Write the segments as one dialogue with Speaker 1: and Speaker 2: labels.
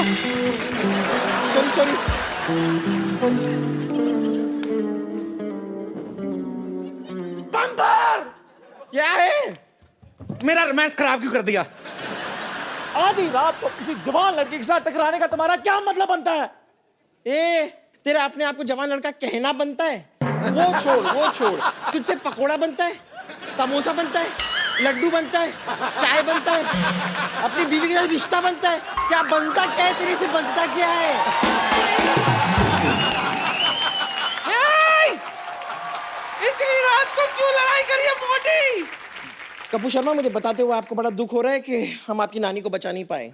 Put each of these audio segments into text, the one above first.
Speaker 1: Sorry sorry.
Speaker 2: Bumper!
Speaker 1: क्या है?
Speaker 2: मेरा रोमांस खराब क्यों कर दिया?
Speaker 3: आधी रात को किसी जवान लड़की के साथ टकराने का तुम्हारा क्या मतलब बनता है?
Speaker 1: ए, तेरा अपने आप को जवान लड़का कहना बनता है? वो छोड़। तुझसे पकोड़ा बनता है, समोसा बनता है, लड्डू बनता है, चाय बनता है, अपनी बीवी के साथ रिश्ता बनता है। क्या बनता क्या है तेरे से? बनता क्या है?
Speaker 2: इतनी रात को क्यों लड़ाई करी है मोटी?
Speaker 1: कपूर शर्मा, मुझे बताते हुए आपको बड़ा दुख हो रहा है कि हम आपकी नानी को बचा नहीं पाए।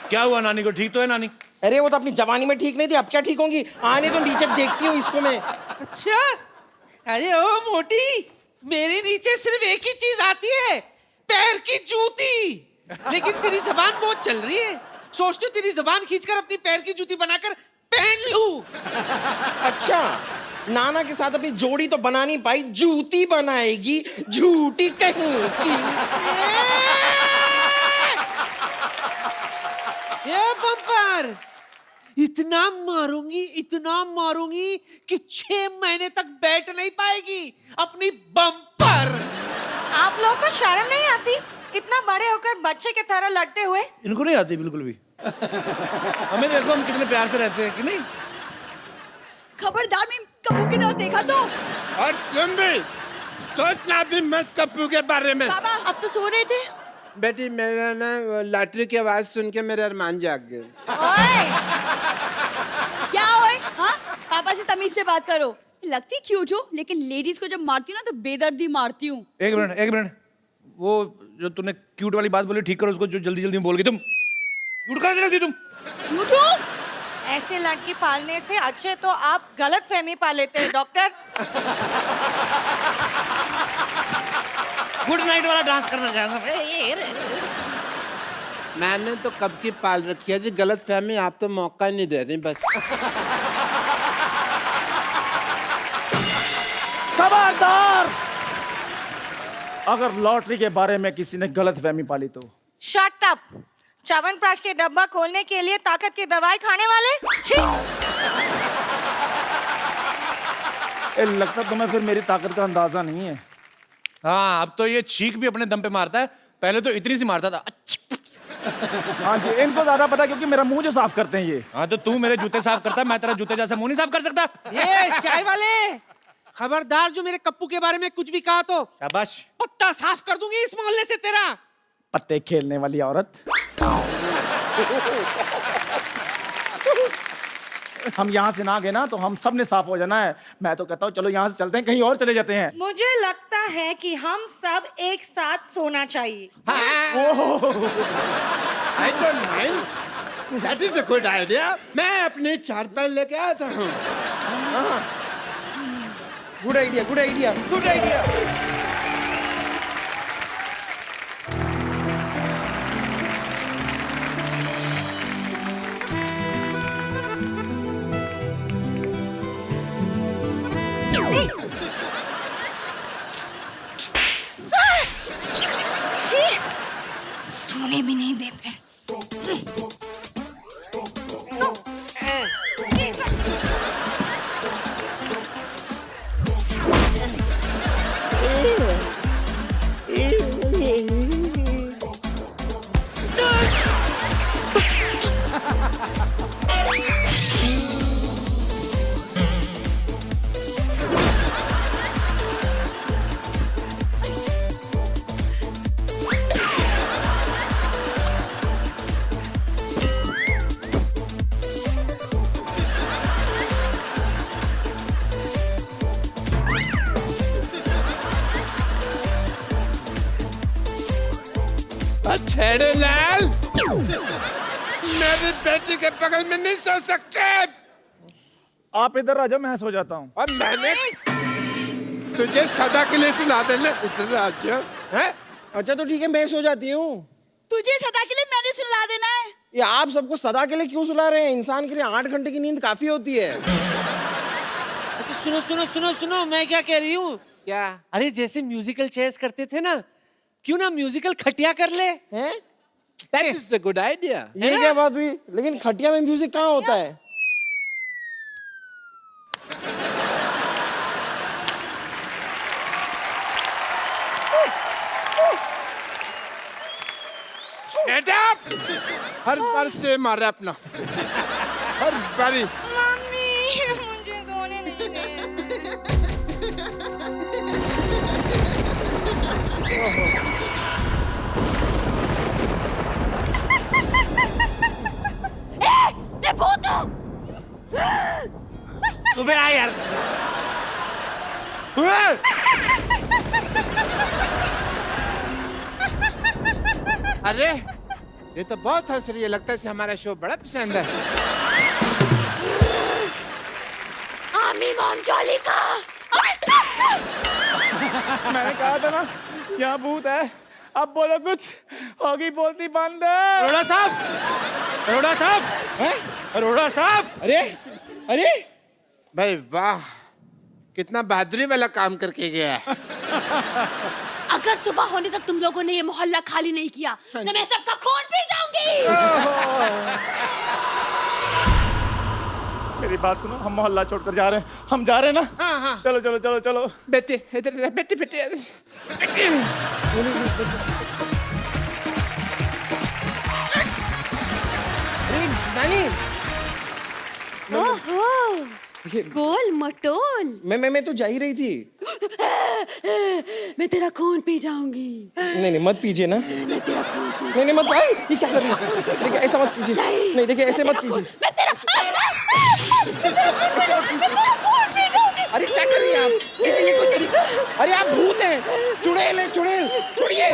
Speaker 2: क्या हुआ नानी को? ठीक तो है नानी?
Speaker 1: अरे वो तो अपनी जवानी में ठीक नहीं थी, अब क्या ठीक होंगी? आने तो नीचे देखती हूँ इसको मैं।
Speaker 4: अच्छा, अरे ओ मोटी, मेरे नीचे सिर्फ एक ही चीज आती है, पैर की जूती। लेकिन तेरी जबान बहुत चल रही है, सोचती हूँ तेरी जबान खींचकर अपनी पैर की जूती बनाकर पहन लूं।
Speaker 1: अच्छा, नाना के साथ अपनी जोड़ी तो बना नहीं पाई, जूती बनाएगी, झूठी कहीं की।
Speaker 4: ये बम्पर, इतना मारूंगी कि 6 महीने तक बैठ नहीं पाएगी अपनी बम्पर।
Speaker 5: आप लोगों को शर्म नहीं आती इतना बड़े होकर बच्चे की तरह लड़ते हुए?
Speaker 2: इनको नहीं आती बिल्कुल भी। हमें देखो हम कितने प्यार से रहते हैं कि नहीं?
Speaker 6: खबरदार, मैं कप्पू की तरफ देखा तो।
Speaker 7: और तुम भी सोचना भी मत कप्पू के बारे में।
Speaker 6: पापा, अब तो सो रहे थे।
Speaker 7: बेटी, मेरा ना लॉटरी की आवाज सुन के मेरे अरमान जाग गए।
Speaker 5: ओए,
Speaker 6: क्या ओए? हाँ, पापा से तमीज से बात करो। लगती क्यूट हो, लेकिन लेडीज को जब मारती हूँ ना तो बेदर्दी मारती हूँ।
Speaker 2: एक मिनट, वो जो तूने क्यूट वाली बात बोली ठीक करो उसको, जो जल्दी में बोल गई तुम। क्यूट कहाँ से लगती तुम?
Speaker 6: क्यूट हो?
Speaker 5: ऐसे लड़की पालने से अच्छे तो आप गलत फहमी पाल लेते हैं डॉक्टर।
Speaker 2: गुड नाइट वाला डांस करना चाहूंगा।
Speaker 7: मैंने तो कब की पाल रखी है जी गलत फहमी, आप तो मौका ही नहीं दे रही बस।
Speaker 3: खबरदार! अगर लॉटरी के बारे में किसी ने गलत फहमी पाली तो।
Speaker 5: Shut up! च्यवनप्राश के डब्बा खोलने के लिए ताकत की दवाई खाने वाले? छी!
Speaker 3: लगता तुम्हें फिर मेरी ताकत का अंदाजा नहीं है।
Speaker 2: हाँ, अब तो ये छींक भी अपने दम पे मारता है, पहले तो इतनी सी मारता था।
Speaker 3: हाँ जी, इनको ज्यादा पता क्योंकि मेरा मुंह जो साफ करते हैं ये।
Speaker 2: हाँ, तो तू मेरे जूते साफ करता है, मैं तेरा जूते जैसा मुंह नहीं साफ कर सकता।
Speaker 4: ये चाय वाले, खबरदार जो मेरे कप्पू के बारे में कुछ भी कहा तो
Speaker 2: शाबाश।
Speaker 4: पत्ता साफ कर दूंगी इस मोहल्ले से तेरा।
Speaker 3: पत्ते खेलने वाली औरत। हम यहाँ से ना गए ना तो हम सब ने साफ हो जाना है। मैं तो कहता हूँ चलो यहाँ से चलते हैं, कहीं और चले जाते हैं।
Speaker 5: मुझे लगता है कि हम सब एक साथ सोना चाहिए।
Speaker 7: I don't mind. That is a good idea. मैं अपनी चारपाई लेके आया था।
Speaker 1: Good idea.
Speaker 5: सोने भी नहीं देते।
Speaker 7: छेड़े लाल, मेरी बेटी के बगल में नहीं सो सकते।
Speaker 3: आप इधर आ जाओ, मैं सो जाता हूँ।
Speaker 7: और मैंने तुझे सदा के लिए सुना देना। इधर आ जाओ। हैं?
Speaker 1: अच्छा तो ठीक है, मैं सो जाती हूँ।
Speaker 6: तुझे सदा के लिए मैंने सुला देना है।
Speaker 1: ये आप सबको सदा के लिए क्यों सुला रहे हैं? इंसान के लिए 8 घंटे की नींद काफी होती है।
Speaker 4: अच्छा सुनो, मैं क्या कह रही हूँ?
Speaker 7: क्या?
Speaker 4: अरे जैसे म्यूजिकल चेयर्स करते थे ना, क्यों ना म्यूजिकल खटिया कर ले?
Speaker 1: हैं?
Speaker 7: That is a good idea.
Speaker 1: ये क्या बात हुई? लेकिन खटिया में म्यूजिक कहाँ होता है?
Speaker 7: Shut up! हर बार से मारा अपना, हर बारी।
Speaker 5: मम्मी मुझे सोने नहीं दे।
Speaker 6: मैं भूत हूँ।
Speaker 1: सुबह आ यार।
Speaker 7: अरे ये तो बहुत हंस रही है, लगता है इसे हमारा शो बड़ा पसंद है।
Speaker 6: आमी मॉम जॉली का।
Speaker 3: मैंने कहा था ना यहाँ भूत है। अब बोलो कुछ, होगी बोलती बंद।
Speaker 2: अरोड़ा साहब, अरोड़ा साहब,
Speaker 1: हैं?
Speaker 2: अरोड़ा साहब।
Speaker 1: अरे अरे
Speaker 7: भाई वाह, कितना बहादुरी वाला काम करके गया है।
Speaker 6: अगर सुबह होने तक तुम लोगों ने ये मोहल्ला खाली नहीं किया तो मैं सबका खून पी जाऊंगी।
Speaker 3: मेरी बात सुनो, हम मोहल्ला छोड़कर जा रहे हैं। हम जा रहे हैं ना?
Speaker 4: हाँ हाँ।
Speaker 3: चलो चलो चलो चलो।
Speaker 7: बेटे इधर, बेटे बेटे।
Speaker 1: अरे नानी,
Speaker 6: ओहो, गोल मटोल।
Speaker 1: मैं तो जा ही रही थी।
Speaker 6: मैं तेरा खून पी जाऊंगी।
Speaker 1: नहीं नहीं मत पीजिए ना।
Speaker 6: मैं तेरा खून पी
Speaker 1: नहीं नहीं मत। आई, ये क्या कर रही है? देखिए ऐसा मत कीजिए। नहीं देखिए ऐसे मत कीजिए।
Speaker 6: मैं तेरा खून पी जाऊंगी।
Speaker 1: अरे क्या कर रही हैं आप? ये कोई तरीका? अरे आप भूत हैं। चुड़ैल है, चुड़ैल। छोड़िए।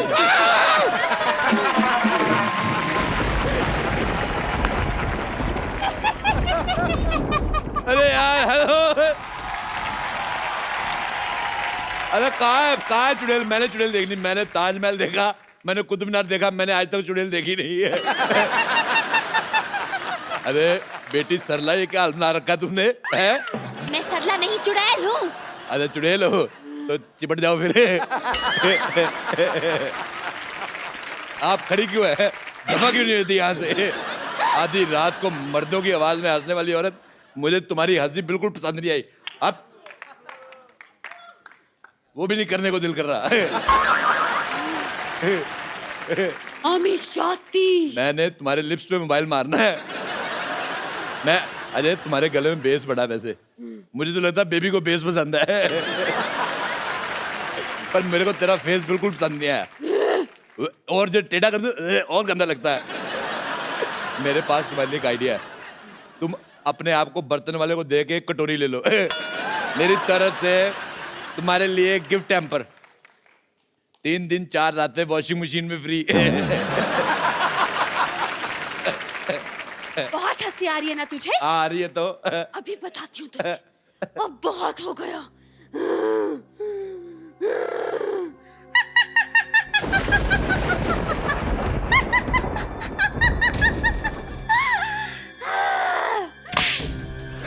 Speaker 2: अरे यार हेलो। अरे कहाँ है चुड़ैल? मैंने चुड़ैल देखनी, मैंने ताजमहल देखा, मैंने कुतुब मीनार देखा, मैंने आज तक चुड़ैल देखी नहीं है। अरे बेटी सरला, ये क्या हाल बना रखा तुमने है?
Speaker 6: मैं सरला नहीं चुड़ैल हूँ।
Speaker 2: अरे चुड़ैल हो तो चिपट जाओ फिर। आप खड़ी क्यों है? दफा क्यों नहीं होती यहाँ से? आधी रात को मर्दों की आवाज में हंसने वाली औरत, मुझे तुम्हारी हंसी बिल्कुल पसंद नहीं आई। अब वो भी नहीं करने को दिल कर रहा है। मैंने तुम्हारे लिप्स पे मोबाइल मारना है। मैं अजय, तुम्हारे गले में बेस बड़ा, वैसे मुझे तो लगता है बेबी को बेस पसंद है। पर मेरे को तेरा फेस बिल्कुल पसंद नहीं आया। और जो टेढ़ा कर दो और गंदा लगता है। मेरे पास तुम्हारे लिए एक आइडिया है। तुम अपने आप को बर्तन वाले को दे के एक कटोरी ले लो। मेरी तरफ से तुम्हारे लिए गिफ्ट हैम्पर। 3 दिन 4 रातें वॉशिंग मशीन में फ्री।
Speaker 6: बहुत हंसी आ रही है ना तुझे?
Speaker 2: आ रही है तो।
Speaker 6: अभी बताती हूँ तुझे। अब बहुत हो गया।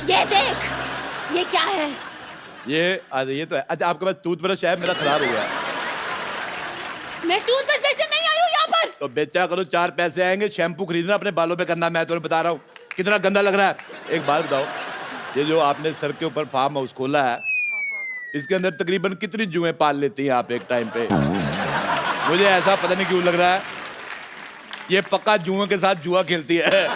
Speaker 6: ये देख, ये क्या है?
Speaker 2: ये तो है। अच्छा आपके पास टूथब्रश है? मेरा खराब हो गया।
Speaker 6: मैं टूथब्रश बेचने नहीं आई हूँ यहाँ पर।
Speaker 2: तो बेचा करो, 4 पैसे आएंगे। शैम्पू खरीदना अपने बालों पे करना। मैं तुम्हें बता रहा हूँ कितना गंदा लग रहा है। एक बात बताओ, ये जो आपने सर के ऊपर फार्म हाउस खोला है, इसके अंदर तकरीबन कितनी जुएं पाल लेती हैं आप एक टाइम पे? मुझे ऐसा पता नहीं क्यों लग रहा है ये पक्का जुओं के साथ जुआ खेलती है।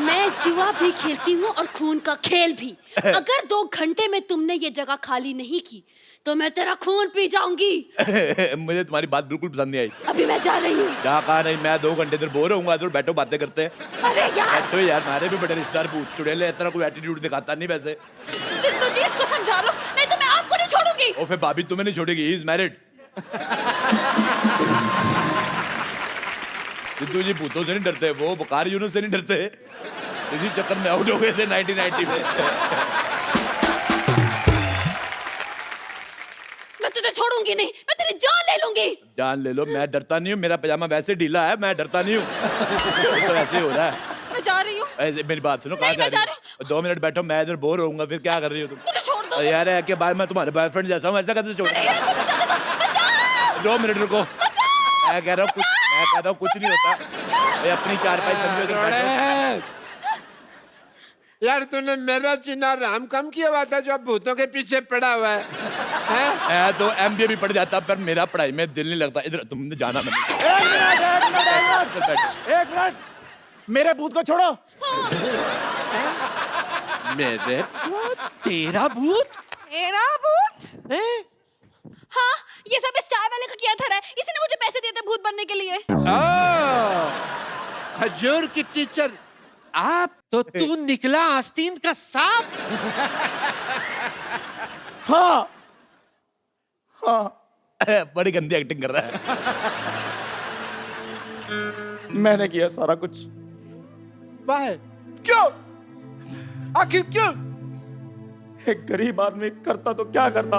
Speaker 6: मैं जुआ भी खेलती हूँ और खून का खेल भी। अगर 2 घंटे में तुमने ये जगह खाली नहीं की तो मैं तेरा खून पी जाऊंगी।
Speaker 2: मुझे तुम्हारी बात बिल्कुल पसंद नहीं आई।
Speaker 6: अभी मैं जा रही हूँ।
Speaker 2: जा कहा नहीं, मैं 2 घंटे इधर बोर होऊंगा, तो बैठो बातें करते हैं।
Speaker 6: अरे यार,
Speaker 2: ऐसे तो यार हमारे भी बड़े रिश्तेदार भूत चुड़ैल है, इतना कोई एटीट्यूड दिखाता नहीं वैसे।
Speaker 6: सिद्धू जी इसको समझा लो, नहीं तो मैं आपको नहीं छोड़ूंगी।
Speaker 2: और फिर भाभी तुम्हें नहीं छोड़ेगी, ही इज मैरिड। सिद्धू जी भूतों से नहीं डरते, वो बुखार यूनुस से नहीं डरते। इसी चक्कर में आउट हो गए थे 1990 में।
Speaker 6: मैं तुझे छोड़ूंगी नहीं, मैं तेरी जान ले लूंगी।
Speaker 2: जान ले लो, मैं डरता नहीं हूँ। मेरा पजामा वैसे ढीला है, मैं डरता नहीं हूँ। तो ऐसे हो रहा है।
Speaker 6: मैं जा रही हूँ।
Speaker 2: ऐसे मेरी बात सुनो, कहाँ
Speaker 6: नहीं, मैं
Speaker 2: जा रही हो? 2 मिनट बैठो, मैं इधर बोर होऊंगा, फिर क्या कर रही हो तुम?
Speaker 6: मुझे छोड़ दो।
Speaker 2: यार है कि बाद मैं तुम्हारे बॉयफ्रेंड जैसा हूँ, ऐसा कैसे छोड़?
Speaker 6: यार, मुझे जाने दो। बचाओ!
Speaker 2: 2 मिनट रुको। मैं कह रहा हूँ कुछ, मैं कहता हूँ कुछ नहीं होता। ये अपनी चारपाई समझो इधर बैठो।
Speaker 7: यार तूने मेरा चिन्ह राम कम किया हुआ था जो अब भूतों के पीछे पड़ा हुआ है, हैं?
Speaker 2: मैं तो MBA भी पढ़ जाता पर मेरा पढ़ाई में दिल नहीं लगता। इधर तुमने जाना नहीं।
Speaker 3: एक मिनट, मेरे भूत को छोड़ो।
Speaker 4: मेरे तेरा भूत?
Speaker 5: मेरा भूत?
Speaker 6: हाँ, ये सब इस चाय वाले का किया था। इसी ने मुझे पैसे दिए थे भूत बनने के लिए।
Speaker 7: खजूर की टीचर आप?
Speaker 4: तो तू निकला आस्तीन का सांप?
Speaker 3: हाँ हाँ,
Speaker 2: बड़ी गंदी एक्टिंग कर रहा है।
Speaker 3: मैंने किया सारा कुछ।
Speaker 7: वाह, क्यों? आखिर क्यों?
Speaker 3: एक गरीब आदमी करता तो क्या करता।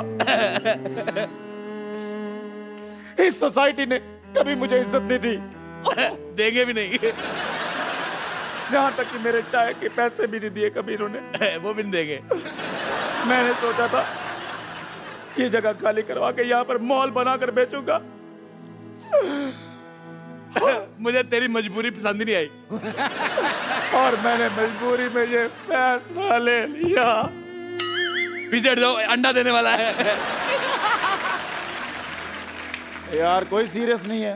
Speaker 3: इस सोसाइटी ने कभी मुझे इज्जत नहीं दी,
Speaker 2: देंगे भी नहीं।
Speaker 3: यहाँ तक कि मेरे चाय के पैसे भी नहीं दिए कभी इन्होंने।
Speaker 2: वो भी नहीं देंगे।
Speaker 3: मैंने सोचा था ये जगह खाली करवा के यहाँ पर मॉल बनाकर बेचूंगा।
Speaker 2: मुझे तेरी मजबूरी पसंद नहीं आई।
Speaker 3: और मैंने मजबूरी में ये फैसला ले लिया।
Speaker 2: पीछे हट जाओ, अंडा देने वाला है।
Speaker 3: यार कोई सीरियस नहीं है।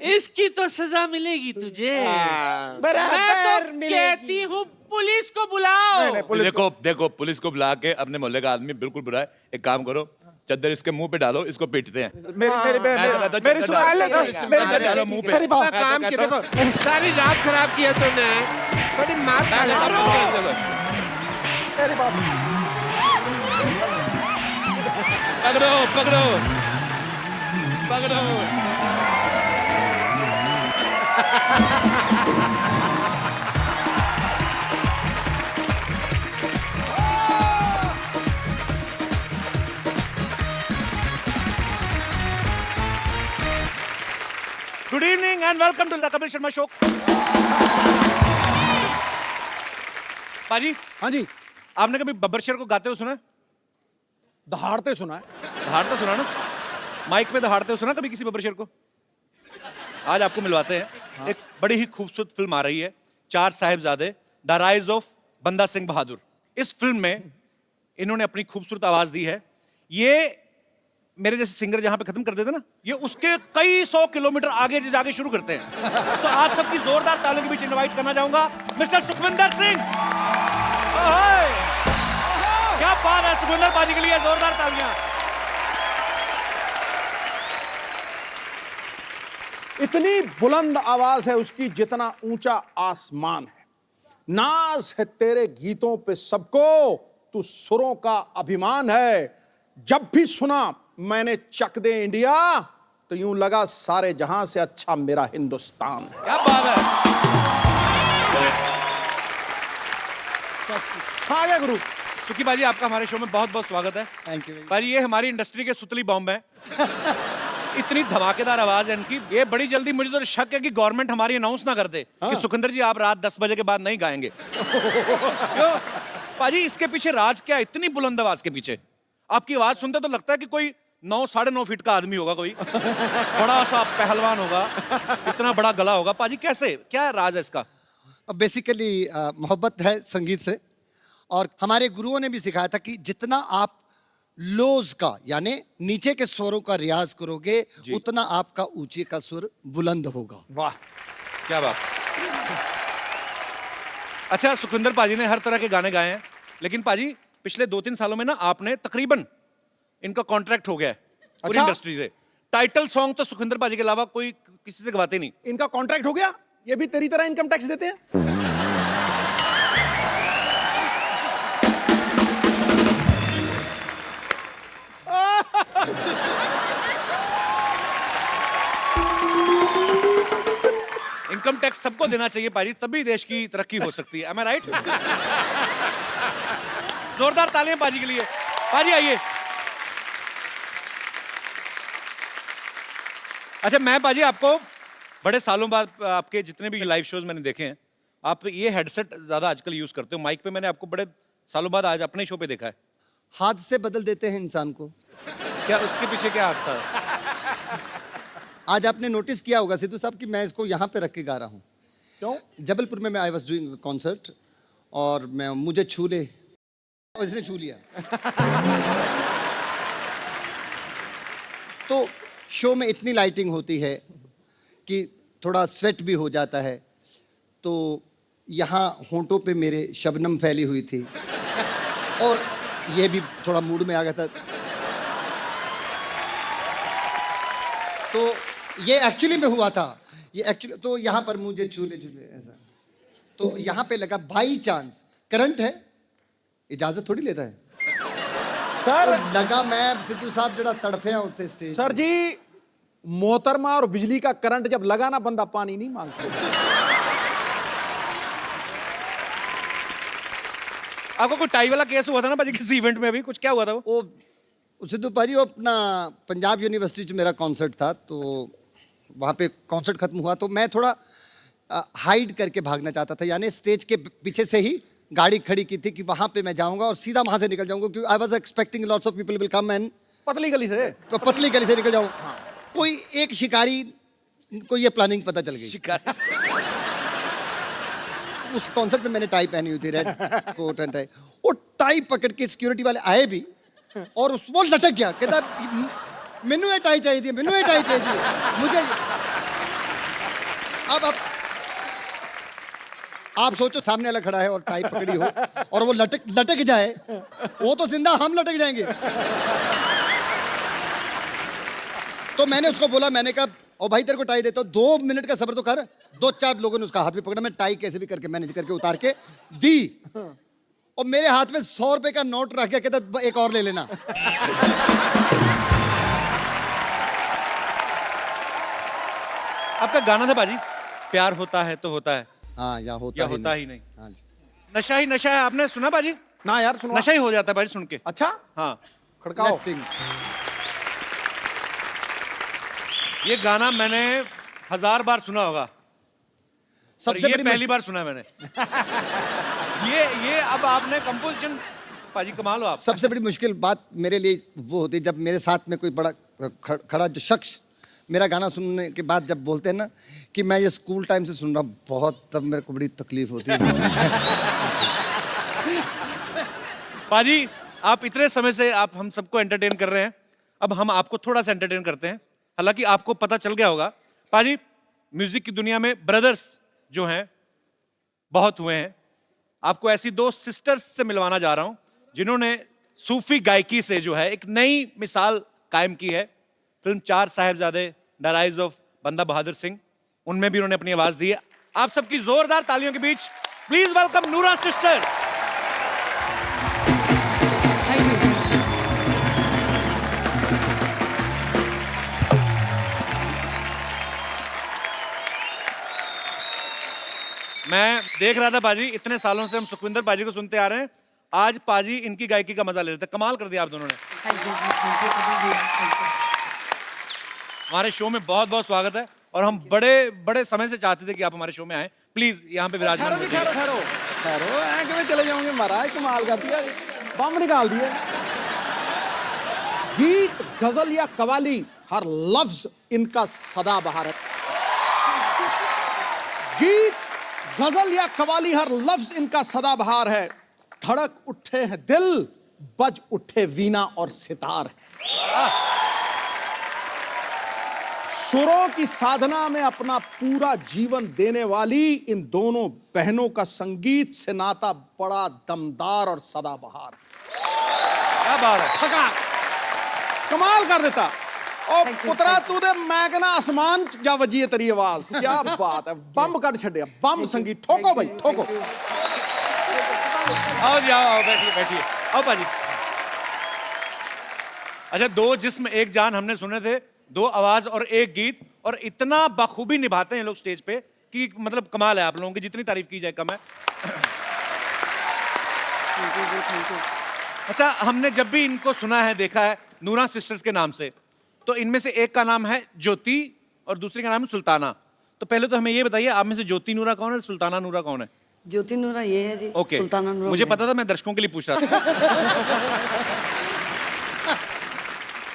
Speaker 4: इसकी तो सजा मिलेगी तुझे। मैं
Speaker 1: बराबर
Speaker 4: तो
Speaker 1: मिलेगी।
Speaker 4: कहती हूँ पुलिस को बुलाओ।
Speaker 3: नहीं, पुलिस
Speaker 2: देखो देखो, पुलिस को बुला के अपने मोहल्ले का आदमी बिल्कुल बुरा है। एक काम करो, चद्दर इसके मुंह पे डालो, इसको पीटते हैं।
Speaker 3: मेरी मेरी
Speaker 2: मैं तो कहता हूँ
Speaker 3: मेरी
Speaker 2: चद्दर
Speaker 3: सुनो,
Speaker 2: डालो,
Speaker 3: मेरी
Speaker 2: चद्दर डालो मुंह पे।
Speaker 3: मेरी बात।
Speaker 2: मैं तो
Speaker 7: काम की
Speaker 2: कहता
Speaker 7: देखो,
Speaker 2: हूँ-
Speaker 7: सारी रात खराब की है तूने, बड़ी मार खा
Speaker 2: मैं कहता
Speaker 7: ली।
Speaker 2: हूँ, देखो,
Speaker 3: मेरी बात।
Speaker 2: पकड़ो पकड़ो पकड़ो। Good evening and welcome to the Kapil Sharma show. पाजी,
Speaker 8: हाँ जी,
Speaker 2: आपने कभी बब्बर शेर को गाते हुए सुना है?
Speaker 8: दहाड़ते सुना है।
Speaker 2: दहाड़ते सुना ना? माइक पे दहाड़ते हुए सुना कभी किसी बब्बर शेर को? आज आपको मिलवाते हैं। एक बड़ी ही खूबसूरत फिल्म आ रही है, चार साहिबजादे, द राइज ऑफ बंदा सिंह बहादुर। इस फिल्म में इन्होंने अपनी खूबसूरत आवाज दी है। ये मेरे जैसे सिंगर जहां पे खत्म कर देते ना, ये उसके कई 100 किलोमीटर आगे जाके शुरू करते हैं। तो आप सबकी जोरदार तालियों के बीच इनवाइट करना चाहूंगा मिस्टर सुखविंदर सिंह। क्या बात है, सुखविंदर पाजी के लिए जोरदार तालियां।
Speaker 8: इतनी बुलंद आवाज है उसकी जितना ऊंचा आसमान है। नाज है तेरे गीतों पे सबको, तू सुरों का अभिमान है। जब भी सुना मैंने चक दे इंडिया, तो यूं लगा सारे जहां से अच्छा मेरा हिंदुस्तान है।
Speaker 2: क्या बात है।
Speaker 8: हाँ आगे गुरु।
Speaker 2: सुखी बाजी, आपका हमारे शो में बहुत बहुत स्वागत है।
Speaker 1: Thank you.
Speaker 2: बाजी, ये हमारी इंडस्ट्री के सुतली बॉम्ब है। इतनी धमाकेदार आवाज है इनकी, ये बड़ी जल्दी, मुझे तो शक है कि गवर्नमेंट हमारी अनाउंस ना कर दे कि सुखिंदर जी आप रात 10 बजे के बाद नहीं गाएंगे। क्यों पाजी, इसके पीछे राज क्या है? इतनी बुलंद आवाज के पीछे आपकी आवाज सुनते तो लगता है कि कोई 9 साढ़े 9 फीट का आदमी होगा, कोई बड़ा सा पहलवान होगा, इतना बड़ा गला होगा। पाजी कैसे, क्या है राज है इसका?
Speaker 9: बेसिकली मोहब्बत है संगीत से, और हमारे गुरुओं ने भी सिखाया था कि जितना आप लोज का यानी नीचे के स्वरों का रियाज करोगे उतना आपका ऊंचे का सुर बुलंद होगा।
Speaker 8: वाह,
Speaker 2: क्या बात। अच्छा, सुखविंदर पाजी ने हर तरह के गाने गाए हैं, लेकिन पाजी पिछले 2-3 सालों में ना आपने तकरीबन, इनका कॉन्ट्रैक्ट हो गया है पूरी
Speaker 8: अच्छा?
Speaker 2: इंडस्ट्री से। टाइटल सॉन्ग तो सुखविंदर पाजी के अलावा कोई किसी से गवाते नहीं।
Speaker 8: इनका कॉन्ट्रैक्ट हो गया? ये भी तेरी तरह इनकम टैक्स देते हैं?
Speaker 2: इनकम टैक्स सबको देना चाहिए पाजी, तभी देश की तरक्की हो सकती है। Am I right? जोरदार तालियां पाजी के लिए। पाजी आइए। अच्छा, मैं पाजी आपको बड़े सालों बाद, आपके जितने भी लाइव शोज मैंने देखे हैं, आप ये हेडसेट ज्यादा आजकल यूज करते हो। माइक पे मैंने आपको बड़े सालों बाद आज अपने शो पे देखा है।
Speaker 9: हाथ से बदल देते हैं इंसान को।
Speaker 4: क्या उसके पीछे क्या हादसा है?
Speaker 9: आज आपने नोटिस किया होगा सिद्धू साहब कि मैं इसको यहाँ पे रख के गा रहा हूँ।
Speaker 8: क्यों?
Speaker 9: जबलपुर में मैं आई वॉज डूइंग कॉन्सर्ट और मैं मुझे छू ले और इसने छू लिया। तो शो में इतनी लाइटिंग होती है कि थोड़ा स्वेट भी हो जाता है, तो यहाँ होंठों पे मेरे शबनम फैली हुई थी और ये भी थोड़ा मूड में आ गया था। तो ये एक्चुअली में हुआ था, ये एक्चुअली तो यहाँ पर मुझे झूले झूले ऐसा, तो यहाँ पे लगा बाई चांस, करंट है, इजाजत थोड़ी लेता है
Speaker 8: सर।
Speaker 9: तो लगा मैं सिद्धू साहब जरा तड़फे होते स्टेज
Speaker 8: सर जी, मोहतरमा और बिजली का करंट जब लगा ना, बंदा पानी नहीं मांगता।
Speaker 4: आपको कोई टाई वाला केस हुआ था ना भाजी किसी इवेंट में? अभी कुछ क्या हुआ था?
Speaker 9: वो सिद्धू भाजी, वो अपना पंजाब यूनिवर्सिटी में मेरा कॉन्सर्ट था, तो वहाँ पे कॉन्सर्ट खत्म हुआ तो मैं थोड़ा हाइड करके भागना चाहता था, यानी स्टेज के पीछे से ही गाड़ी खड़ी की थी कि वहाँ पे मैं जाऊँगा और सीधा वहाँ से निकल जाऊँगा, क्योंकि I was expecting lots of people will come and
Speaker 8: पतली गली से
Speaker 9: पतली गली से निकल जाऊँ। कोई एक शिकारी को ये प्लानिंग पता चल गई। उस कॉन्सर्ट में मैंने टाई पहनी हुई थी, रेड कोट एंड टाई। वो टाई पकड़ के सिक्योरिटी वाले आए भी और वो लटक गया, कहता मेनू ये टाई चाहिए थी, मेनू ये टाई चाहिए थी मुझे। अब आप सोचो सामने वाला खड़ा है और टाई पकड़ी हो और वो लटक जाए, वो तो जिंदा, हम लटक जाएंगे। तो मैंने उसको बोला, मैंने कहा ओ भाई तेरे को टाई देता हूँ, 2 मिनट का सब्र तो कर। 2-4 लोगों ने उसका हाथ भी पकड़ा, मैं टाई कैसे भी करके मैनेज करके उतार के दी और मेरे हाथ में 100 रुपए का नोट रख गया, कहता एक और ले लेना।
Speaker 4: आपका गाना था बाजी, प्यार होता है तो होता है,
Speaker 9: हाँ, या
Speaker 4: या होता ही नहीं।
Speaker 9: हाँ जी।
Speaker 4: नशा ही नशा है, आपने सुना बाजी?
Speaker 8: ना यार, सुनो।
Speaker 4: नशा ही हो जाता है बाजी सुन के।
Speaker 8: अच्छा,
Speaker 4: हाँ,
Speaker 8: खड़काओ।
Speaker 9: Let's sing।
Speaker 4: ये गाना मैंने 1000 बार सुना होगा,
Speaker 9: सबसे
Speaker 4: ये
Speaker 9: बड़ी
Speaker 4: पहली बार सुना है मैंने। ये अब आपने कंपोजिशन, पाजी कमाल हो आप।
Speaker 9: सबसे बड़ी मुश्किल बात मेरे लिए वो होती है जब मेरे साथ में कोई बड़ा खड़ा जो शख्स मेरा गाना सुनने के बाद जब बोलते हैं ना कि मैं ये स्कूल टाइम से सुन रहा हूँ, बहुत, तब मेरे को बड़ी तकलीफ होती है।
Speaker 4: पाजी, आप इतने समय से आप हम सबको एंटरटेन कर रहे हैं, अब हम आपको थोड़ा सा एंटरटेन करते हैं। हालांकि आपको पता चल गया होगा पाजी, म्यूजिक की दुनिया में ब्रदर्स जो हैं बहुत हुए हैं। आपको ऐसी 2 सिस्टर्स से मिलवाना जा रहा हूं जिन्होंने सूफी गायकी से जो है एक नई मिसाल कायम की है। Film 4 Sahibzade the rise of बंदा बहादुर सिंह, उनमें भी उन्होंने अपनी आवाज दी है। आप सबकी जोरदार तालियों के बीच प्लीज वेलकम नूरा सिस्टर। मैं देख रहा था पाजी, इतने सालों से हम सुखविंदर पाजी को सुनते आ रहे हैं, आज पाजी इनकी गायकी का मजा ले रहे थे। कमाल कर दिया आप दोनों ने। हमारे शो में बहुत बहुत स्वागत है और हम बड़े बड़े समय से चाहते थे कि आप हमारे शो में आए। प्लीज यहाँ पे विराजमान
Speaker 8: ठहरो, ऐ क्यों चले जाओगे महाराज, कमाल कर दिया, बम निकाल दिए। गीत, गजल या कवाली, हर लफ्ज इनका सदाबहार है। गीत, गजल या कवाली, हर लफ्ज इनका सदाबहार है। धड़क उठे हैं दिल, बज उठे वीणा और सितार है। सुरों की साधना में अपना पूरा जीवन देने वाली इन दोनों बहनों का संगीत से नाता बड़ा दमदार और सदाबहार है।
Speaker 4: क्या बात है,
Speaker 8: थका कमाल कर देता। और पुत्रा तू दे मैं कहना आसमान जा वजी है तेरी आवाज, क्या बात है, बम कर छड़िया, बम संगीत। ठोको भाई, ठोको।
Speaker 4: आओ जी, आओ बैठिए बैठिए, आओ पाजी। अच्छा, 2 जिस्म एक जान हमने सुने थे, 2 आवाज और 1 गीत, और इतना बखूबी निभाते हैं लोग स्टेज पे कि मतलब कमाल है। आप लोगों की जितनी तारीफ की जाए कम है। अच्छा, हमने जब भी इनको सुना है, देखा है नूरा सिस्टर्स के नाम से, तो इनमें से एक का नाम है ज्योति और दूसरी का नाम है सुल्ताना। तो पहले तो हमें ये बताइए, आप में से ज्योति नूरा कौन है, सुल्ताना नूरा कौन है?
Speaker 10: ज्योति नूरा ये है जी।
Speaker 2: ओके
Speaker 10: सुल्ताना नूरा
Speaker 2: मुझे
Speaker 10: मैं।
Speaker 2: पता था, मैं दर्शकों के लिए पूछ रहा था।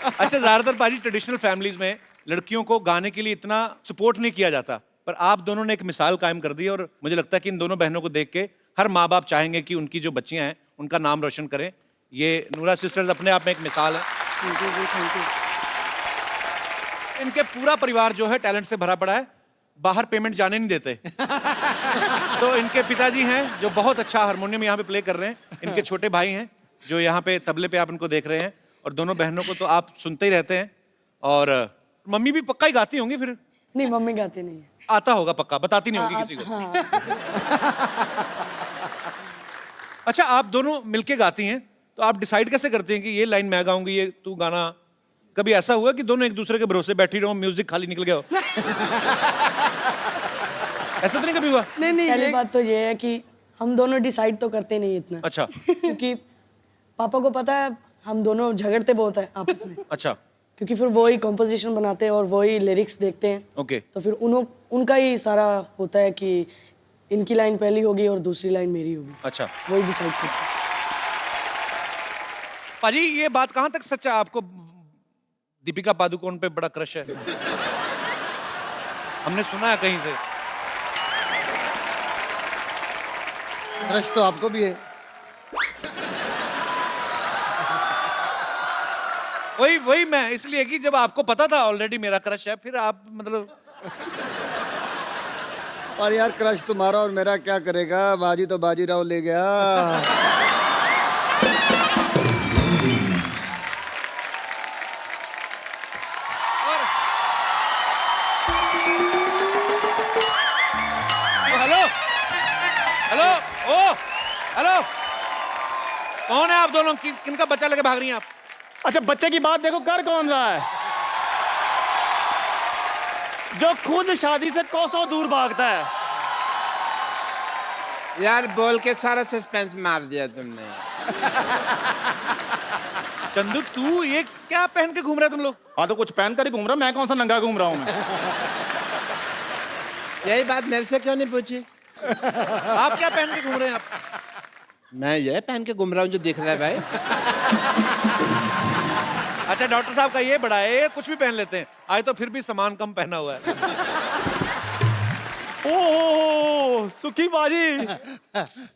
Speaker 2: अच्छा, ज्यादातर पाजी ट्रेडिशनल फैमिलीज में लड़कियों को गाने के लिए इतना सपोर्ट नहीं किया जाता, पर आप दोनों ने एक मिसाल कायम कर दी और मुझे लगता है कि इन दोनों बहनों को देख के हर माँ बाप चाहेंगे कि उनकी जो बच्चियां हैं उनका नाम रोशन करें। ये नूरा सिस्टर्स अपने आप में एक मिसाल है।
Speaker 10: थैंक यू जी, थैंक यू।
Speaker 2: इनके पूरा परिवार जो है टैलेंट से भरा पड़ा है, बाहर पेमेंट जाने नहीं देते। तो इनके पिताजी हैं जो बहुत अच्छा हारमोनियम यहाँ पे प्ले कर रहे हैं, इनके छोटे भाई हैं जो यहाँ पे तबले पे आप इनको देख रहे हैं, और दोनों बहनों को तो आप सुनते ही रहते हैं। और मम्मी भी पक्का ही गाती होंगी फिर?
Speaker 10: नहीं, मम्मी गाती नहीं है।
Speaker 2: आता होगा पक्का, बताती नहीं होगी किसी को।
Speaker 10: हाँ।
Speaker 2: अच्छा, आप दोनों मिलके गाती हैं, तो आप डिसाइड कैसे करते हैं कि ये लाइन मैं गाऊंगी, ये तू गाना? कभी ऐसा हुआ कि दोनों एक दूसरे के भरोसे बैठी रहो, म्यूजिक खाली निकल गया हो? ऐसा तो नहीं कभी हुआ?
Speaker 10: नहीं, पहली बात तो ये है कि हम दोनों डिसाइड तो करते नहीं इतना।
Speaker 2: अच्छा।
Speaker 10: क्योंकि पापा को पता है हम दोनों झगड़ते बहुत है आपस में।
Speaker 2: अच्छा,
Speaker 10: क्योंकि फिर वो ही कंपोजिशन बनाते हैं और वो ही लिरिक्स देखते हैं।
Speaker 2: ओके।
Speaker 10: तो फिर उनका ही सारा होता है कि इनकी लाइन पहली होगी और दूसरी लाइन मेरी होगी।
Speaker 2: अच्छा,
Speaker 10: वही डिसाइड करते हैं।
Speaker 2: पाजी ये बात कहाँ तक सच है, आपको दीपिका पादुकोण पे बड़ा क्रश है? हमने सुना है कहीं से।
Speaker 9: क्रश तो आपको भी है।
Speaker 2: वही मैं इसलिए कि जब आपको पता था ऑलरेडी मेरा क्रश है, फिर आप मतलब।
Speaker 9: और यार क्रश तुम्हारा और मेरा क्या करेगा, बाजी तो बाजीराव ले गया।
Speaker 2: हेलो हेलो, ओ हेलो, कौन है आप दोनों? किनका बच्चा लेके भाग रही हैं आप?
Speaker 3: अच्छा, बच्चे की बात देखो, कर कौन रहा है? जो खुद शादी से कोसों दूर भागता है।
Speaker 7: यार बोल के सारा सस्पेंस मार दिया तुमने।
Speaker 2: चंदू, तू ये क्या पहन के घूम रहे तुम लोग?
Speaker 3: हाँ, तो कुछ पहन कर ही घूम रहा, मैं कौन सा नंगा घूम रहा हूँ मैं?
Speaker 7: यही बात मेरे से क्यों नहीं पूछी?
Speaker 2: आप क्या पहन के घूम रहे हैं आप?
Speaker 7: मैं ये पहन के घूम रहा हूँ जो दिख रहा है भाई।
Speaker 2: अच्छा, डॉक्टर साहब का ये बड़ा है, ये कुछ भी पहन लेते हैं। आज तो फिर भी सामान कम पहना हुआ है।
Speaker 3: ओ सुखी बाजी,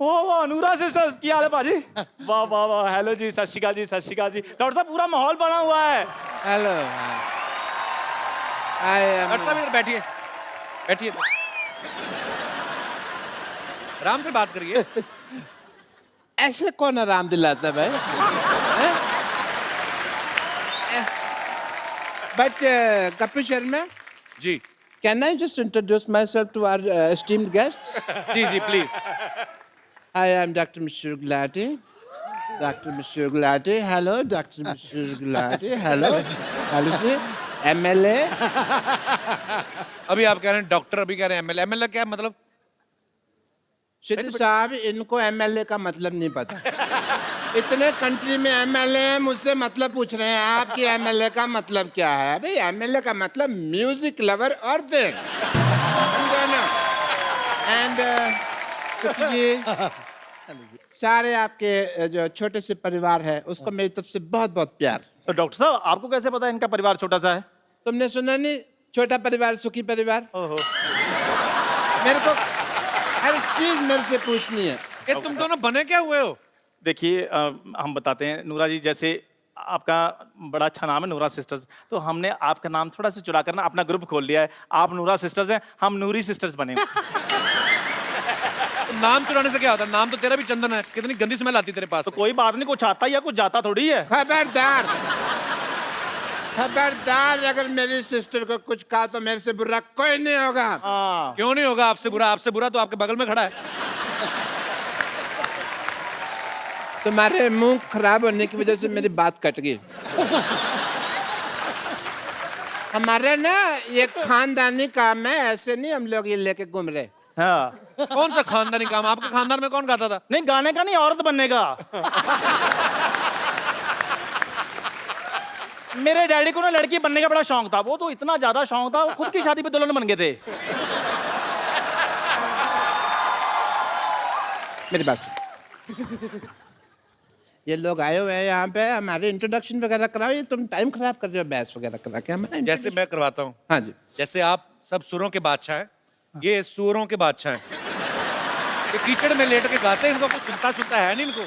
Speaker 3: वाह अनुरा सिस्टर्स, की हाल है बाजी? वाह वाह वाह, हेलो जी, सत श्री अकाल जी, सत श्री अकाल जी। डॉक्टर साहब पूरा माहौल बना हुआ है।
Speaker 7: हेलो,
Speaker 2: डॉक्टर साहब इधर बैठिए, बैठिए, आराम से बात करिए।
Speaker 7: ऐसे कौन आराम दिलाता भाई? But Kapil Sharma
Speaker 2: ji,
Speaker 7: can I just introduce myself to our esteemed guests?
Speaker 2: जी जी, please.
Speaker 7: I am Dr. Mr. Gulati. Dr. Mr. Gulati. Hello, Dr. Mr. Gulati. Hello. Hello, ji. MLA.
Speaker 2: अभी आप कह रहे हैं डॉक्टर, अभी कह रहे हैं एमएलए। एमएलए क्या मतलब?
Speaker 7: सिद्धू साहब, इनको MLA का मतलब नहीं पता। इतने कंट्री में MLA हैं, मुझसे मतलब पूछ रहे हैं आपकी MLA का मतलब क्या है? भाई MLA का मतलब म्यूजिक लवर और थिंग, समझो ना? एंड जी, सारे आपके जो छोटे से परिवार है उसको मेरी तरफ से बहुत बहुत प्यार।
Speaker 3: तो डॉक्टर साहब, आपको कैसे पता है इनका परिवार छोटा सा है?
Speaker 7: तुमने सुना नहीं, छोटा परिवार सुखी परिवार?
Speaker 3: ओहो,
Speaker 7: मेरे को हर चीज मेरे से पूछनी है।
Speaker 2: ये तुम दोनों बने क्या हुए हो?
Speaker 3: देखिए हम बताते हैं नूरा जी, जैसे आपका बड़ा अच्छा नाम है नूरा सिस्टर्स, तो हमने आपका नाम थोड़ा सा चुरा कर ना अपना ग्रुप खोल लिया है। आप नूरा सिस्टर्स हैं, हम नूरी सिस्टर्स बने।
Speaker 2: नाम चुराने से क्या होता है? नाम तो तेरा भी चंदन है, कितनी गंदी स्मेल आती तेरे पास
Speaker 3: तो
Speaker 2: से।
Speaker 3: कोई बात नहीं, कुछ आता या कुछ जाता थोड़ी है।
Speaker 7: खबरदार, खबरदार, अगर मेरी सिस्टर को कुछ कहा तो मेरे से बुरा कोई नहीं होगा।
Speaker 3: हाँ,
Speaker 2: क्यों नहीं होगा आपसे बुरा? आपसे बुरा तो आपके बगल में खड़ा है।
Speaker 7: तुम्हारे मुंह खराब होने की वजह से मेरी बात कट गई। हमारे ना ये खानदानी काम है, ऐसे नहीं हम लोग ये लेके घूम रहे।
Speaker 3: हाँ।
Speaker 2: कौन सा खानदानी काम? आपके खानदान में कौन गाता था?
Speaker 3: नहीं, गाने का नहीं, औरत बनने का। मेरे डैडी को ना लड़की बनने का बड़ा शौक था, वो तो इतना ज्यादा शौक था, वो खुद की शादी पे दुल्हन बन गए थे।
Speaker 7: मेरी बात सुन। ये लोग आए हुए हैं यहाँ पे, हमारे इंट्रोडक्शन वगैरह कराओ। ये तुम टाइम खराब कर रहे हो बहस वगैरह करा के हमारा
Speaker 2: जैसे मैं करवाता हूँ।
Speaker 7: हाँ जी।
Speaker 2: जैसे आप सब सुरों के बादशाह हैं, ये सुरों के बादशाह हैं। ये कीचड़ में लेट के गाते हैं, इनको कुछ सुनता है नहीं इनको।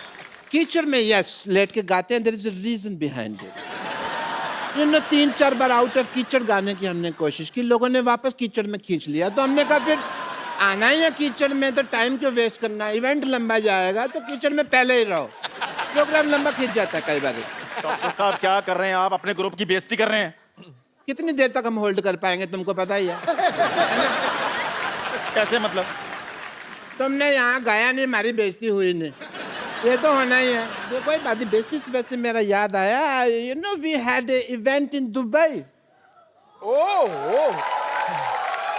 Speaker 7: कीचड़ में यस लेट के गाते हैं, there is a reason behind it. You know 3-4 बार आउट ऑफ कीचड़ गाने की हमने कोशिश की, लोगों ने वापस कीचड़ में खींच लिया, तो हमने कहा फिर आना ही है कीचड़ में तो टाइम क्यों वेस्ट करना, इवेंट लंबा जाएगा तो कीचड़ में पहले ही रहो, प्रोग्राम लंबा खींच जाता है कई बार।
Speaker 3: डॉक्टर साहब क्या कर रहे हैं आप? अपने ग्रुप की बेइज्जती कर रहे हैं।
Speaker 7: कितनी देर तक हम होल्ड कर पाएंगे तुमको पता ही है।
Speaker 3: कैसे मतलब?
Speaker 7: तुमने यहाँ गाया नहीं, हमारी बेइज्जती हुई नहीं, ये तो होना ही है। तो कोई बात नहीं, बेइज्जती से वैसे मेरा याद आया, you know we had a event in Dubai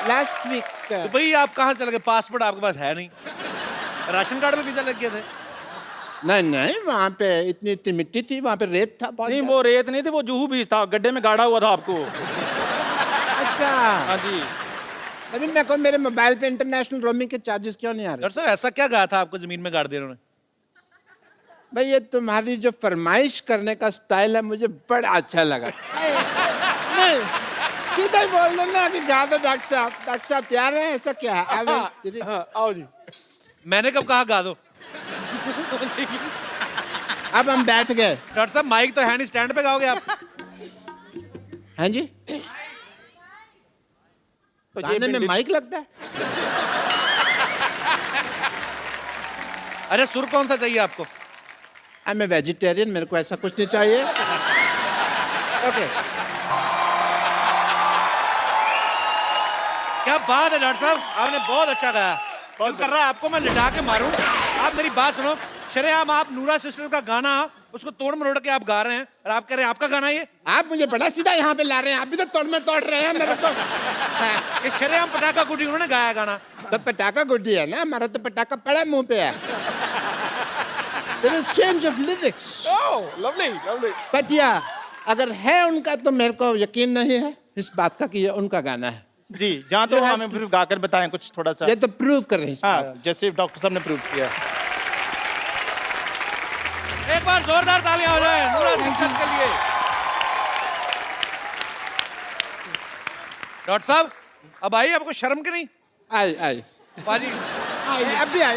Speaker 7: last week.
Speaker 2: तो भाई आप कहाँ चले गए? पासपोर्ट आपके पास है नहीं, राशन कार्ड में वीजा लग गए थे।
Speaker 7: नहीं वहाँ पे इतनी मिट्टी थी, वहाँ पे रेत था बहुत।
Speaker 3: नहीं वो रेत नहीं थी, वो जुहू बीज था, गड्ढे में गाड़ा हुआ था आपको।
Speaker 7: अच्छा
Speaker 3: हाँ जी।
Speaker 7: अभी मेरे को मेरे मोबाइल पे इंटरनेशनल रोमिंग के चार्जेस क्यों नहीं आ रहे?
Speaker 2: डॉक्टर साहब ऐसा क्या गाया था आपको जमीन में गाड़ दिया उन्होंने?
Speaker 7: भाई ये तुम्हारी जो फरमाइश करने का स्टाइल है मुझे बड़ा अच्छा लगा। नहीं सीधा ही बोल दो ना कि गा दो डॉक्टर साहब। डॉक्टर साहब तैयार हैं? ऐसा क्या है?
Speaker 8: आओ जी।
Speaker 2: मैंने कब कहा गा दो?
Speaker 7: अब हम बैठ गए।
Speaker 2: डॉक्टर साहब माइक तो है नहीं, स्टैंड पे गाओगे आप?
Speaker 7: हाँ जी,
Speaker 3: तो
Speaker 7: गाने में माइक लगता है?
Speaker 2: अरे सुर कौन सा चाहिए आपको?
Speaker 7: आई एम ए वेजिटेरियन, मेरे को ऐसा कुछ नहीं चाहिए। ओके
Speaker 2: क्या बात है डॉक्टर साहब, आपने बहुत अच्छा गाया। दिल कर रहा है आपको मैं लिटा के मारूं। आप मेरी बात सुनो, शरेआम आप नूरा सिस्टर्स का गाना उसको तोड़ मरोड़ के आप गा रहे हैं और आप कह रहे हैं आपका गाना ये?
Speaker 7: आप मुझे बड़ा सीधा यहाँ पे ला रहे हैं, आप भी तो तोड़ में तोड़ रहे हैं मेरे को।
Speaker 2: ये शरेआम पटाखा गुड्डी उन्होंने गाया गाना।
Speaker 7: तो पटाखा गुड्डी है ना, हमारा तो पटाखा पड़ा मुंह पे है। There is change of lyrics.
Speaker 8: Oh, lovely, lovely.
Speaker 7: But yeah, अगर है उनका तो मेरे को यकीन नहीं है इस बात का कि ये उनका गाना है।
Speaker 3: जी जहाँ तो हमें फिर गाकर बताएं कुछ थोड़ा सा।
Speaker 7: ये तो प्रूव कर रहे हैं।
Speaker 3: हाँ जैसे डॉक्टर साहब ने प्रूव किया।
Speaker 2: एक बार जोरदार तालियां हो जाए नूरा सिस्टर्स के लिए। डॉक्टर साहब अब आई आपको शर्म की नहीं?
Speaker 7: आई
Speaker 2: बाजी
Speaker 7: अभी आई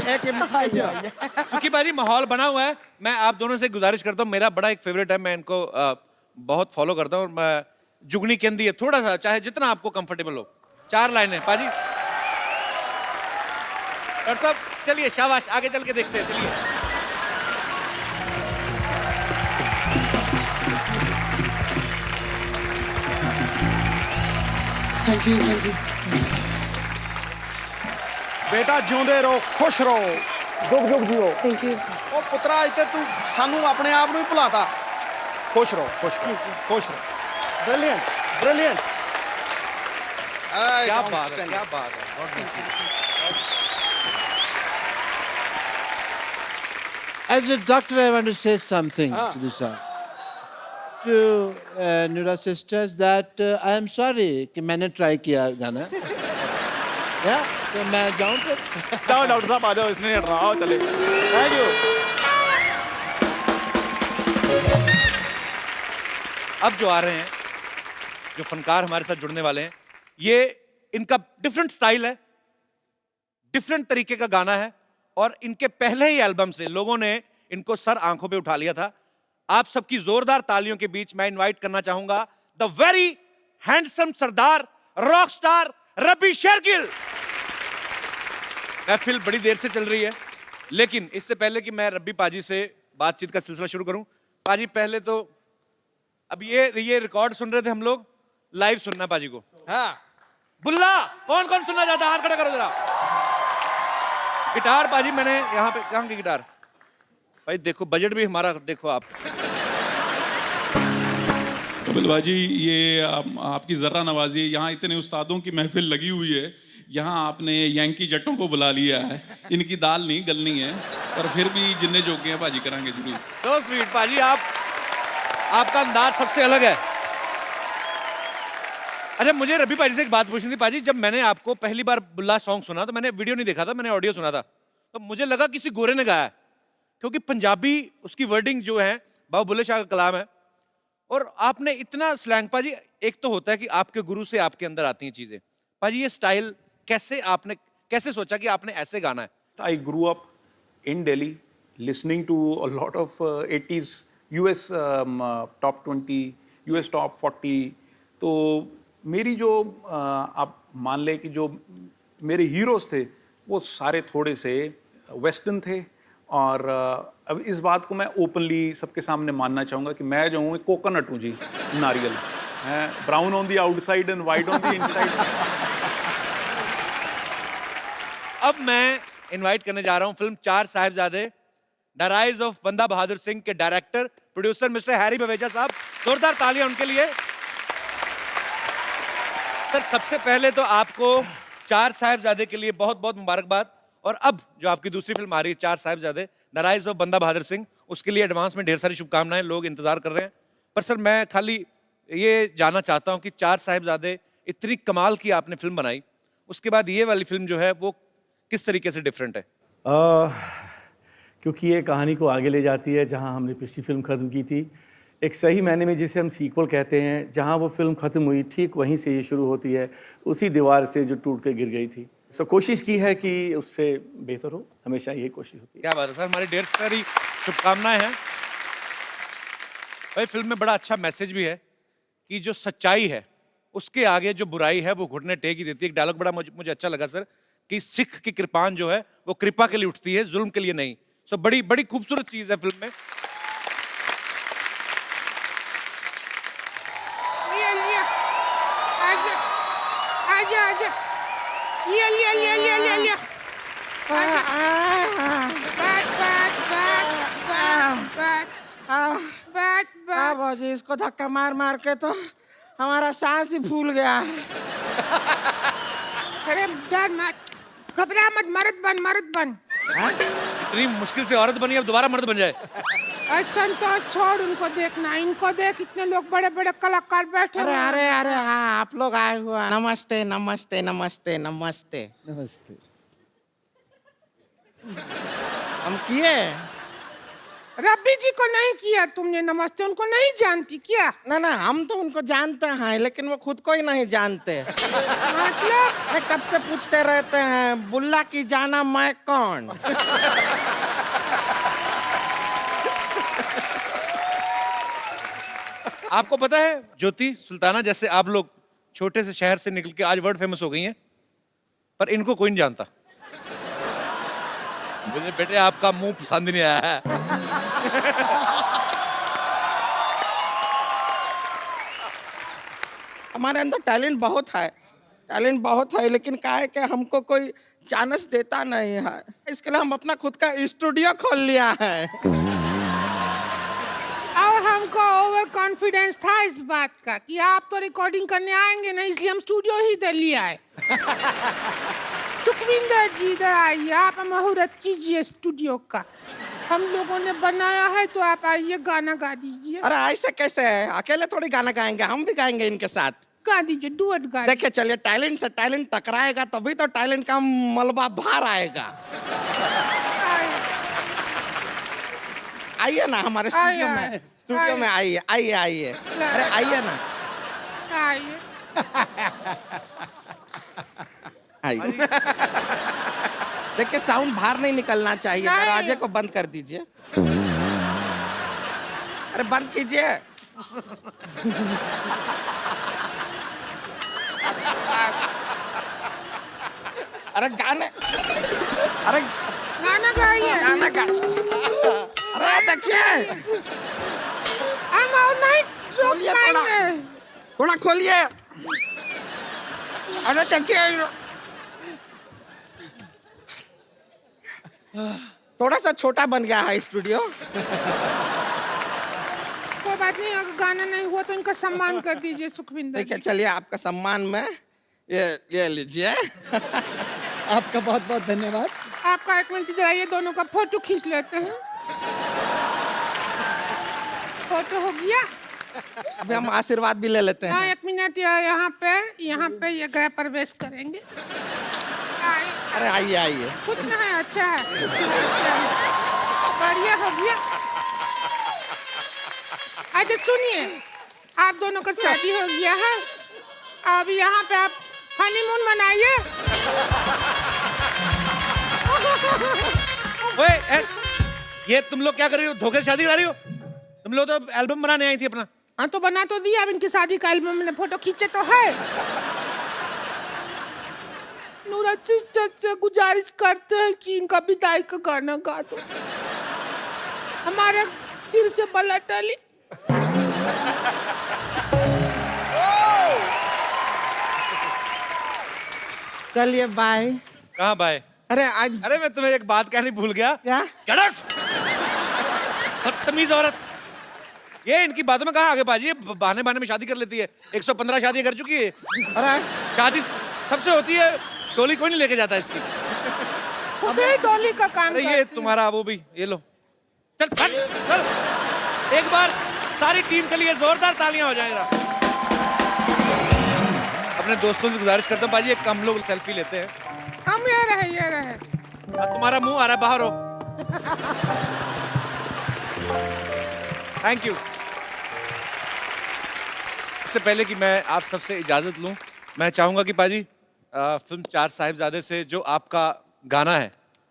Speaker 2: सुखी बाजी माहौल बना हुआ है। मैं आप दोनों से गुजारिश करता हूँ, मेरा बड़ा एक फेवरेट है, मैं इनको बहुत फॉलो करता हूँ। मैं जुगनी केंदी है थोड़ा सा, चाहे जितना आपको कंफर्टेबल हो। 4 लाइनें पाजी। डॉक्टर साहब चलिए शाबाश, आगे चल के देखते हैं। चलिए
Speaker 10: थैंक यू।
Speaker 8: बेटा जिਉਂਦੇ ਰਹੋ, खुश रहो, जुग जुग जियो।
Speaker 10: Thank you.
Speaker 8: ओ पुत्रा इतने तू सानू अपने आप ਨੂੰ ਹੀ ਭੁਲਾਤਾ। खुश रहो, खुश रहो। Brilliant brilliant.
Speaker 2: क्या बात है, क्या बात है। बहुत अच्छी।
Speaker 7: As a doctor, I want to say something to this to Nura sisters that I am sorry कि मैंने ट्राई किया गाना। या तो मैं जाऊँ फिर?
Speaker 3: जाओ डॉक्टर साहब आ जाओ, इसने नहीं हटना। आओ चले। Thank you.
Speaker 2: अब जो आ रहे हैं, जो फनकार हमारे साथ जुड़ने वाले हैं, ये इनका डिफरेंट स्टाइल है, डिफरेंट तरीके का गाना है और इनके पहले ही एल्बम से लोगों ने इनको सर आंखों पे उठा लिया था। आप सबकी जोरदार तालियों के बीच मैं इनवाइट करना चाहूंगा the very handsome Sardar rock star Rabbi Shergill. महफिल बड़ी देर से चल रही है, लेकिन इससे पहले कि मैं रब्बी पाजी से बातचीत का सिलसिला शुरू करूं, पाजी पहले तो अब ये रिकॉर्ड सुन रहे थे हम लोग, लाइव सुनना पाजी को। हाँ बुल्ला कौन कौन सुनना चाहता है हाथ खड़ा करो जरा। गिटार पाजी मैंने यहाँ पे, कहाँ की गिटार भाई? देखो बजट भी हमारा देखो आप।
Speaker 11: कपिल भाजी ये आपकी जर्रा नवाजी, यहाँ इतने उस्तादों की महफिल लगी हुई है, यहाँ आपने यांकी जट्टों को बुला लिया है। इनकी दाल नहीं गलनी है, पर फिर भी जिन्ने जोगे हैं पाजी करांगे जरूर।
Speaker 2: So sweet पाजी, आपका अंदाज सबसे अलग है। अच्छा मुझे रबी पाजी से एक बात पूछनी थी पाजी, जब मैंने आपको पहली बार बुल्ला सॉन्ग सुना तो मैंने वीडियो नहीं देखा था, मैंने ऑडियो सुना था। तो मुझे लगा किसी गोरे ने गाया है, क्योंकि पंजाबी उसकी वर्डिंग जो है बाबा बुल्ले शाह का कलाम है। और आपने इतना स्लैंग, पाजी एक तो होता है कि आपके गुरु से आपके अंदर आती हैं चीजें, पाजी ये स्टाइल कैसे आपने कैसे सोचा कि आपने ऐसे गाना है?
Speaker 12: I grew up in Delhi listening to a lot of 80s US top 20, US top 40। तो मेरी जो आप मान ले कि जो मेरे हीरोज थे वो सारे थोड़े से वेस्टर्न थे। और अब इस बात को मैं ओपनली सबके सामने मानना चाहूँगा कि मैं जो हूँ कोकोनट हूँ जी, नारियल, brown on the outside and white on the inside.
Speaker 2: अब मैं इनवाइट करने जा रहा हूं फिल्म चार साहिबजादे द राइज ऑफ बंदा बहादुर सिंह के director producer mister Harry Baweja साहब। जोरदार तालियां उनके लिए। सर सबसे पहले तो आपको चार साहिबजादे के लिए बहुत बहुत मुबारकबाद। और अब जो आपकी दूसरी फिल्म आ रही है चार साहिबजादे द राइज ऑफ बंदा बहादुर सिंह, उसके लिए एडवांस में ढेर सारी शुभकामनाएं, लोग इंतजार कर रहे हैं। पर सर मैं खाली ये जानना चाहता हूं कि चार साहिबजादे इतनी कमाल की आपने फिल्म बनाई, उसके बाद ये वाली फिल्म जो है वो किस तरीके से डिफरेंट है?
Speaker 13: क्योंकि ये कहानी को आगे ले जाती है जहां हमने पिछली फिल्म ख़त्म की थी, एक सही मायने में जिसे हम सीक्वल कहते हैं। जहां वो फिल्म ख़त्म हुई ठीक वहीं से ये शुरू होती है, उसी दीवार से जो टूट के गिर गई थी। सो कोशिश की है कि उससे बेहतर हो, हमेशा यही कोशिश होती है।
Speaker 2: क्या बात है सर, हमारी ढेर सारी शुभकामनाएं हैं। भाई फिल्म में बड़ा अच्छा मैसेज भी है कि जो सच्चाई है उसके आगे जो बुराई है वो घुटने टेक ही देती है। एक डायलॉग बड़ा मुझे अच्छा लगा सर कि सिख की कृपान जो है वो कृपा के लिए उठती है, जुल्म के लिए नहीं। सो बड़ी बड़ी खूबसूरत चीज है फिल्म में।
Speaker 14: आजा आजा लिया लिया लिया लिया लिया लिया
Speaker 1: बाजी इसको धक्का मार मार के तो हमारा सांस ही फूल गया।
Speaker 14: अरे डर मत, घबरा मत, मर्द बन मर्द बन।
Speaker 2: इतनी मुश्किल से औरत बनी अब दोबारा मर्द बन जाए?
Speaker 14: संतोष छोड़, उनको देखना, इनको देख, इतने लोग बड़े बड़े कलाकार बैठे।
Speaker 1: अरे अरे अरे हाँ आप लोग आए हुए, नमस्ते नमस्ते नमस्ते नमस्ते
Speaker 9: नमस्ते।
Speaker 1: हम किए
Speaker 14: रब्बी जी को नहीं किया तुमने नमस्ते, उनको नहीं जानती क्या?
Speaker 1: ना ना हम तो उनको जानते हैं लेकिन वो खुद को ही नहीं जानते।
Speaker 14: मतलब
Speaker 1: कब से पूछते रहते हैं बुल्ला की जाना मैं कौन।
Speaker 2: आपको पता है ज्योति सुल्ताना जैसे आप लोग छोटे से शहर से निकल के आज वर्ल्ड फेमस हो गई हैं, पर इनको कोई नहीं जानता। मुझे बेटे आपका मुंह पसंद नहीं आया है।
Speaker 1: हमारे अंदर टैलेंट बहुत है, टैलेंट बहुत है, लेकिन क्या है कि हमको कोई चांस देता नहीं है। इसके लिए हम अपना खुद का स्टूडियो खोल लिया है।
Speaker 14: और हमको ओवर कॉन्फिडेंस था इस बात का कि आप तो रिकॉर्डिंग करने आएंगे नहीं, इसलिए हम स्टूडियो ही दे लिया है। सुखविंदर जी इधर आइए, आप मुहूर्त कीजिए स्टूडियो का, हम लोगों ने बनाया है, तो आप आइए गाना गा दीजिए।
Speaker 1: अरे ऐसे कैसे है, अकेले थोड़ी गाना गाएंगे, हम भी गाएंगे इनके साथ।
Speaker 14: गा दीजिए, डुएट गा।
Speaker 1: देखिए चलिए, टैलेंट से टैलेंट टकराएगा तभी तो टैलेंट का मलबा बाहर आएगा। आइए ना हमारे स्टूडियो में, स्टूडियो में आइए आइए आइए। अरे आइए ना,
Speaker 14: आइए
Speaker 1: आइए। देखिए साउंड बाहर नहीं निकलना चाहिए, दरवाजे को बंद कर दीजिए। अरे बंद कीजिए। अरे गाने, अरे
Speaker 14: गाना गाइए,
Speaker 1: गाना गा। अरे देखिए,
Speaker 14: हम और नहीं
Speaker 1: खोलिए थोड़ा, थोड़ा खोलिए। अरे देखिए, थोड़ा सा छोटा बन गया है स्टूडियो।
Speaker 14: कोई बात नहीं, अगर गाना नहीं हुआ तो इनका सम्मान कर दीजिए सुखविंदर।
Speaker 1: देखिए चलिए, आपका सम्मान में ये लीजिए।
Speaker 9: आपका बहुत बहुत धन्यवाद।
Speaker 14: आपका एक मिनट इधर आइए, दोनों का फोटो खींच लेते हैं। फोटो हो गया,
Speaker 1: अभी हम आशीर्वाद भी ले लेते हैं।
Speaker 14: हाँ एक मिनट, यहाँ पे ये गृह प्रवेश करेंगे। आए
Speaker 1: अरे आइए आइए।
Speaker 14: कितना है? अच्छा है, बढ़िया हो गया। अच्छा सुनिए, आप दोनों का शादी हो गया है, अब यहाँ पे आप हनीमून मनाइए।
Speaker 2: ओए, ये तुम लोग क्या कर रही हो? धोखे से शादी करा रही हो? तुम लोग तो एल्बम बनाने आई थी अपना।
Speaker 14: हाँ तो बना तो दिया, अब इनकी शादी का एल्बम में फोटो खींचे तो है। नूरा सिस्टर से गुजारिश करते हैं कि इनका विदाई का गाना गा दो, हमारे सिर से बला टली।
Speaker 1: चलिए बाय।
Speaker 2: कहाँ बाय?
Speaker 1: अरे आज,
Speaker 2: अरे मैं तुम्हें एक बात कहनी भूल गया।
Speaker 1: क्या?
Speaker 2: Get out! बदतमीज औरत। ये इनकी बातों में कहाँ आगे बाजी? ये बहाने बहाने में शादी कर लेती है। 115 शादियां कर चुकी है।
Speaker 1: अरे
Speaker 2: शादी सबसे होती है, डोली कोई नहीं लेके जाता इसकी।
Speaker 14: अबे डोली का काम
Speaker 2: अरे ये
Speaker 14: करती है।
Speaker 2: तुम्हारा वो भी, ये लो। चल चल चल। एक बार सारी टीम के लिए जोरदार तालियां हो जाएगा। अपने दोस्तों से गुजारिश करता हूँ बाजी, एक हम लोग सेल्फी लेते हैं।
Speaker 14: हम ये रहे, ये रहे।
Speaker 2: तुम्हारा मुंह आ रहा है, बाहर हो। Thank you. इससे पहले कि मैं आप सबसे इजाजत लूं, मैं चाहूंगा कि पाजी फिल्म चार साहिबजादे से जो आपका गाना है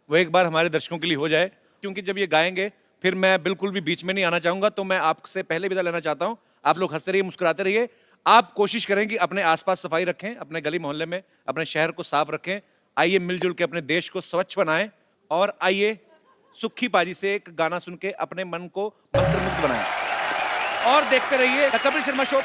Speaker 2: वो एक बार हमारे दर्शकों के लिए हो जाए, क्योंकि जब ये गाएंगे फिर मैं बिल्कुल भी बीच में नहीं आना चाहूंगा। तो मैं आपसे पहले विदा लेना चाहता हूं। आप लोग हंसते रहिए, मुस्कुराते रहिए। आप कोशिश करें कि अपने आसपास सफाई रखें, अपने गली मोहल्ले में अपने शहर को साफ रखें। आइए मिलजुल के अपने देश को स्वच्छ बनाएं, और आइए सुखी पाजी से एक गाना सुन के अपने मन को मंत्रमुग्ध बनाएं। और देखते रहिए द कपिल शर्मा शो।